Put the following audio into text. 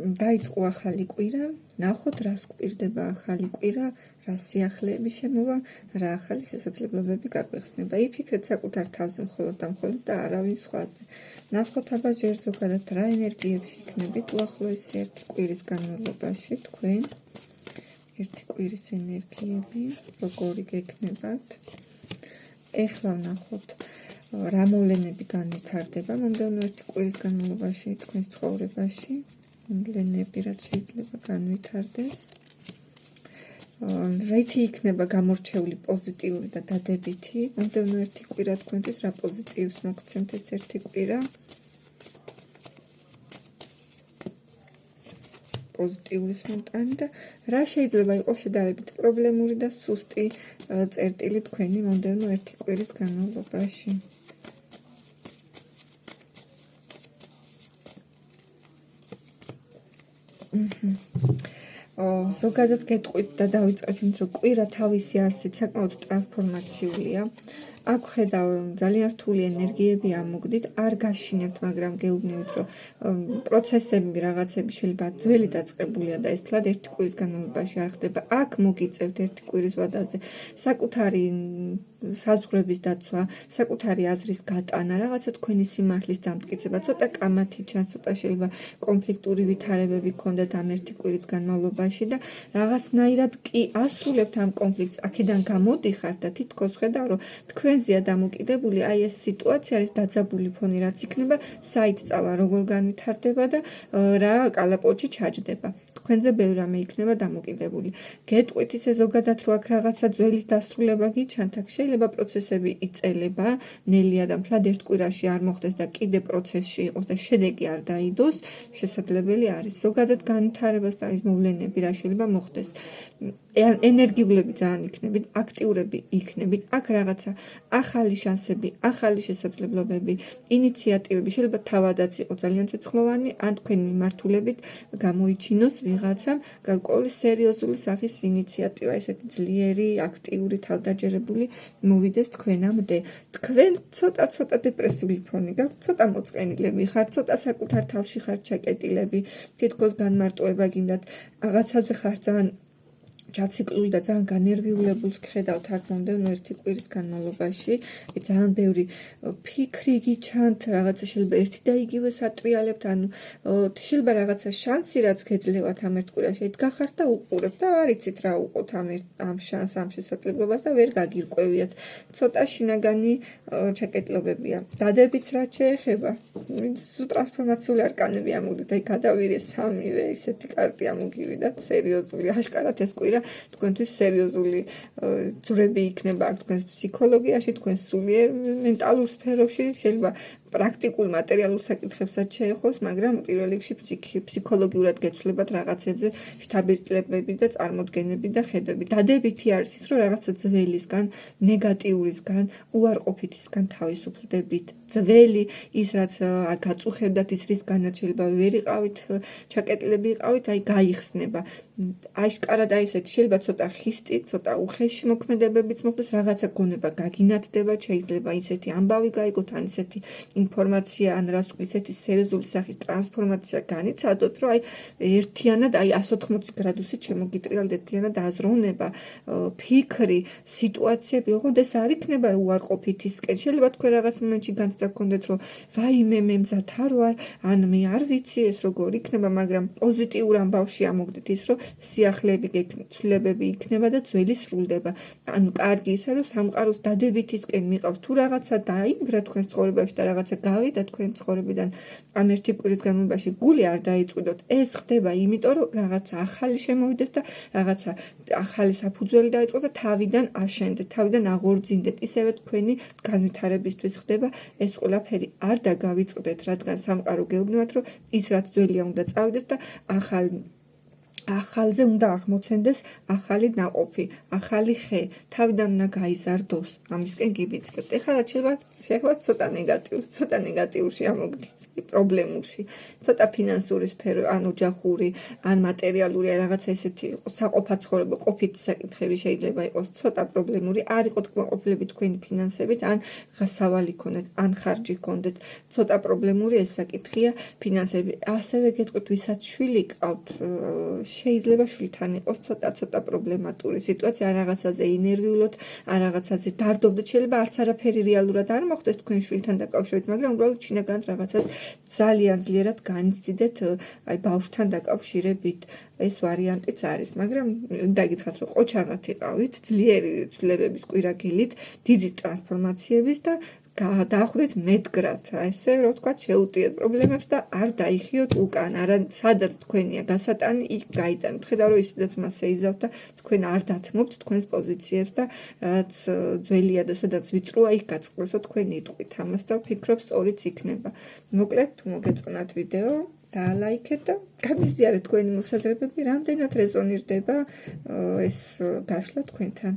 დაიწყო ახალი კვირა, ნახოთ რას გვპირდება ახალი კვირა, რა სიახლეები შემოვა, რა ახალი შესაძლებლობები გაგვეხსნება. იფიქრეთ საკუთარ თავზე მხოლოდ და მხოლოდ და არავინ სხვაზე. ნახოთ აბა ჯერ ზოგადად რა ენერგიებში იქნებით უახლოესი ერთი კვირის განმავლობაში თქვენ. ერთი კვირის ენერგიები, როგორი გექნებათ. ეხლა ვნახოთ რა მოვლენები განვითარდება მომდევნო ერთი კვირის განმავლობაში თქვენს ცხოვრებაში. მოვლენები რაც შეიძლება განვითარდეს. რითი იქნება გამორჩეული პოზიტიური და დადებითი. მომდევნო ერთი კვირა თქვენთვის რა პოზიტივს მოგცემთ ეს ერთი კვირა. პოზიტიურის მონტანი და რა შეიძლება იყოს შედარებით პრობლემური და სუსტი წერტილი თქვენი მომდევნო ერთი კვირის განმავლობაში. ზოგადად გეტყვით და დავიწყეთ იმით, რომ კვირა თავისი არსით საკმაოდ ტრანსფორმაციულია. აქ ხედავ ძალიან რთული ენერგიები ამოგდით, არ გაშინებთ, მაგრამ გეუბნებით, რომ პროცესები, რაღაცები შეიძლება ძველი დაწყებულია და ეს თლად ერთი კვირის განმავლობაში არ ხდება. აქ მოგიწევთ ერთი კვირის ვადაზე საკუთარი საზღვრების დაცვა, საკუთარი აზრის გატანა, რაღაცა თქვენი სიმართლის დამტკიცება, ცოტა კამათი ჩანს, ცოტა შეიძლება კონფლიქტური ვითარებები გქონდეთ ამ ერთი კვირის განმავლობაში და რაღაცნაირად კი ასრულებთ ამ კონფლიქტს, აქედან გამოდიხართ და თითქოს ხედავ, რომ თქვენზეა დამოკიდებული აი ეს სიტუაცია, ეს დაძაბული ფონი რაც იქნება, საით წავა, როგორ განვითარდება და რა კალაპოტში ჩაჯდება. თქვენზე ბევრი რამე იქნება დამოკიდებული. გეტყვით ისე ზოგადად, რომ აქ რაღაცა ძველის დასრულება გიჩანთ, აქ შეიძლება პროცესები იწელება, ნელია და მთლად ერთ კვირაში არ მოხდეს და კიდე პროცესში იყოს და შედეგი არ დაიდოს, შესაძლებელი არის. ზოგადად განვითარებას და მოვლენები რა შეიძლება მოხდეს. ენერგიულები ძალიან იქნებით, აქტიურები იქნებით, აქ რაღაცა ახალი შანსები, ახალი შესაძლებლობები, ინიციატივები შეიძლება თავადაც იყოს ძალიან ცეცხლოვანი, ან თქვენ მიმართულებით გამოიჩინოს ვიღაცამ გარკვეული სერიოზული სახის ინიციატივა, ესეთი ძლიერი, აქტიური, თავდაჯერებული მოვიდეს თქვენამდე. თქვენ ცოტა დეპრესიული ფონი გაქვთ, ცოტა მოწყენილები ხართ, ცოტა საკუთარ თავში ხართ ჩაკეტილები, თითქოს განმარტოება გინდათ, რაღაცაზე ხართ ძალიან ჩაციკლული და ძალიან განერვიულებულს გხედავთ აქ მომდევნო ერთი კვირის განმავლობაში. ძალიან ბევრი ფიქრი გიჩანთ, რაღაცა შეიძლება ერთი და იგივეს ატრიალებთ, ანუ შეიძლება რაღაცა შანსი რაც გეძლევათ ამ ერთ კვირაში, გახართ და უყურებთ და არ იცით რა უყოთ ამ შანსს, ამ შესაძლებლობას და ვერ გაგირკვევიათ. ცოტა შინაგანი ჩაკეტილებებია. დადებიც რაც შეეხება, ტრანსფორმაციული არკანები ამოგდით, აი გადავირე სამივე ისეთი კარტი ამოგივიდათ, სერიოზული, აშკარად ეს კვირა თქვენთვის სერიოზული ძვრები იქნება აქ თქვენს ფსიქოლოგიაში, თქვენს სულიერ მენტალურ სფეროში, შეიძლება პრაქტიკულ მატერიალურ საკითხებსაც შეეხოს, მაგრამ პირველ რიგში ფსიქოლოგიურად გეცვლებათ რაღაცებზე შთაბეჭდილებები და წარმოდგენები და ხედვები. დადებითი არის ის, რომ რაღაცა ძველისგან, ნეგატიურისგან, უარყოფითისგან თავისუფლდებით. ძველი ის რაც გაწუხებდათ, ის რისგანაც შეიძლება ვერ იყავით, ჩაკეტილები იყავით, აი გაიხსნება. აშკარად აი ესეთი შეიძლება ცოტა ხისტი, ცოტა უხეში მოქმედებებიც მოხდეს, რაღაცა გონება გაგინათდება, შეიძლება ისეთი ამბავი გაიგოთ, ან ისეთი ინფორმაცია, ან რაც ისეთი სერიოზული სახის ტრანსფორმაცია განიცადოთ, რომ აი ერთიანად, აი 180 გრადუსით შემოგიტრიალდეთ ერთიანად აზროვნება, ფიქრი, სიტუაციები, ოღონდ ეს არ იქნება უარყოფითისკენ. შეიძლება თქვენ რაღაც მომენტში განცდა გქონდეთ, რომ ვაიმე მე მზად არ ვარ, ან მე არ ვიცი ეს როგორ იქნება, მაგრამ პოზიტიურ ამბავში ამოგდით ის, რომ სიახლეები ცვლილებები იქნება და ძველი სრულდება. ანუ კარგი ისე, რომ სამყაროს დადებითისკენ მიყავს თუ რაღაცა დაინგრა თქვენს ცხოვრებაში და რაღაცა გავიდა თქვენ ცხოვრებიდან ამ ერთი კვირის განმავლობაში გული არ დაიწვიდოთ. ეს ხდება იმიტომ, რომ რაღაცა ახალი შემოვიდეს და რაღაცა ახალი საფუძველი დაიწყო და თავიდან აშენდეთ, თავიდან აღორძინდეთ. ისევე თქვენი განვითარებისთვის ხდება ეს ყველაფერი არ დაგავიწყდეთ, რადგან სამყარო გეუბნებათ, რომ ის რაც ძველია უნდა წავიდეს და ახალზე უნდა აღმოცენდეს ახალი ნაყოფი, ახალი ხე, თავიდან უნდა გაიზარდოს, ამისკენ გიბიძგებთ. ეხლა რაც შეიძლება ცოტა ნეგატიურში ამოგდით. პრობლემებში. ცოტა ფინანსური სფერო, ან ოჯახური, ან მატერიალური, რაღაცა ესეთი საყოფაცხოვრებო ყოფითი საკითხები შეიძლება იყოს ცოტა პრობლემური, არ იყოთ კმაყოფილებით თქვენი ფინანსებით, ან გასავალი ქონდეთ, ან ხარჯი ქონდეთ, ცოტა პრობლემური ეს საკითხია ფინანსები. ასევე გეტყვით, ვისაც შვილი გყავთ, შეიძლება შვილთან იყოს ცოტა პრობლემატური სიტუაცია, რაღაცაზე ინერვიულოთ, რაღაცაზე დარდობდეთ, შეიძლება არც არაფერი რეალურად არ მოხდეს თქვენ შვილთან დაკავშირებით, მაგრამ უბრალოდ შინაგანად რაღაცას ძალიან ძლიერად განიცდიდეთ აი ბავშვთან დაკავშირებით. ეს ვარიანტიც არის, მაგრამ დაგითხრათ, რომ ყოჩაღად იყავით, ძლიერი ცვლილებების კვირაგილით, დიდი ტრანსფორმაციების და დაახვრით მეტგრად, ესე რომ ვთქვათ, შეუტიეთ პრობლემებს და არ დაიხიოთ უკან, არა სადაც თქვენია გასატანი, იქ გაიტანოთ. ხედავ რომ ისედაც მას ეიზავთ და თქვენ არ დათმობთ თქვენს პოზიციებს და რაც ძველია და სადაც ვიწროა, იქ გაწყლესო თქვენ იტყვით ამას და ვფიქრობ, სწორიც იქნება. მოკლედ, თუ მოგეწონათ ვიდეო, დაალაიქეთ და გამიზიარეთ თქვენი მოსაზრებები, რამდენად რეზონირდება ეს გაშლა თქვენთან.